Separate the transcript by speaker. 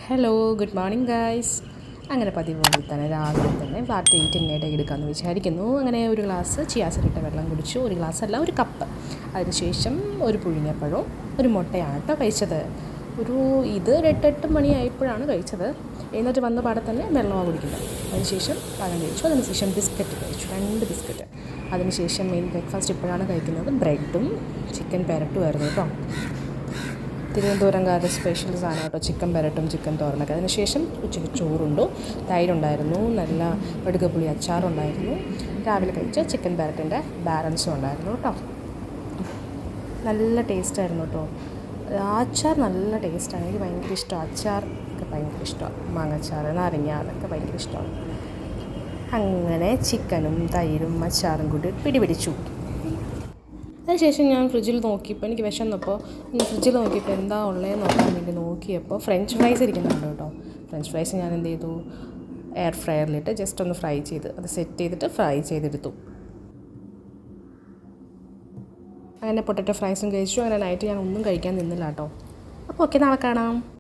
Speaker 1: Hello good morning guys. അങ്ങനെ പതിവ് പോലെ തന്നെ രാവിലെ തന്നെ ഫ്ലാറ്റ് 8 എണ്ണയുടെ എടുക്കാമെന്ന് വിചാരിക്കുന്നു. അങ്ങനെ ഒരു ഗ്ലാസ് ചിയാസിലിട്ട വെള്ളം കുടിച്ചു. ഒരു ഗ്ലാസ് അല്ല, ഒരു കപ്പ്. അതിനുശേഷം ഒരു പുഴുങ്ങിയപ്പഴവും ഒരു മുട്ടയാണ് കേട്ടോ കഴിച്ചത്. ഒരു 8 മണിയായപ്പോഴാണ് കഴിച്ചത്. എന്നിട്ട് വന്ന പാടെ തന്നെ വെള്ളമാണ് കുടിക്കുന്നത്. അതിനുശേഷം പഴം കഴിച്ചു. അതിനുശേഷം ബിസ്ക്കറ്റ് കഴിച്ചു, 2 ബിസ്ക്കറ്റ്. അതിനുശേഷം മെയിൻ ബ്രേക്ക്ഫാസ്റ്റ് ഇപ്പോഴാണ് കഴിക്കുന്നത്. ബ്രെഡും ചിക്കൻ പെരട്ടും ആയിരുന്നു കേട്ടോ. തിരുവനന്തപുരംകാരുടെ സ്പെഷ്യൽ സാധനം കേട്ടോ, ചിക്കൻ പെരട്ടും ചിക്കൻ തോരനൊക്കെ. അതിനുശേഷം ഉച്ചയ്ക്ക് ചോറുണ്ടു, തൈരുണ്ടായിരുന്നു, നല്ല വെടുക്കപ്പുളി അച്ചാറുണ്ടായിരുന്നു. രാവിലെ കഴിച്ച ചിക്കൻ പെരട്ടിൻ്റെ ബാലൻസും ഉണ്ടായിരുന്നു കേട്ടോ. നല്ല ടേസ്റ്റായിരുന്നു കേട്ടോ. അച്ചാർ നല്ല ടേസ്റ്റാണ്. എനിക്ക് ഭയങ്കര ഇഷ്ടമാണ് അച്ചാർ ഒക്കെ, ഭയങ്കര ഇഷ്ടമാണ്. മാങ്ങച്ചാർ, നാരങ്ങ, അതൊക്കെ ഭയങ്കര ഇഷ്ടമാണ്. അങ്ങനെ ചിക്കനും തൈരും അച്ചാറും കൂടി പിടിപിടിച്ചു. അതിനുശേഷം ഞാൻ ഫ്രിഡ്ജിൽ നോക്കിയപ്പോൾ എനിക്ക് വിശന്നപ്പോൾ ഫ്രിഡ്ജിൽ നോക്കിയപ്പോൾ എന്താ ഉള്ളതെന്ന് നോക്കാൻ വേണ്ടി നോക്കിയപ്പോൾ ഫ്രഞ്ച് ഫ്രൈസ് ഇരിക്കുന്നുണ്ട് കേട്ടോ. ഫ്രഞ്ച് ഫ്രൈസ് ഞാൻ എന്ത് ചെയ്തു, എയർ ഫ്രയറിലിട്ട് ജസ്റ്റ് ഒന്ന് ഫ്രൈ ചെയ്ത് അത് സെറ്റ് ചെയ്തിട്ട് ഫ്രൈ ചെയ്തെടുത്തു. അങ്ങനെ പൊട്ടറ്റോ ഫ്രൈസും കഴിച്ചു. അങ്ങനെ നൈറ്റ് ഞാൻ ഒന്നും കഴിക്കാൻ നിന്നില്ല കേട്ടോ. അപ്പോൾ ഓക്കെ, നാളെ കാണാം.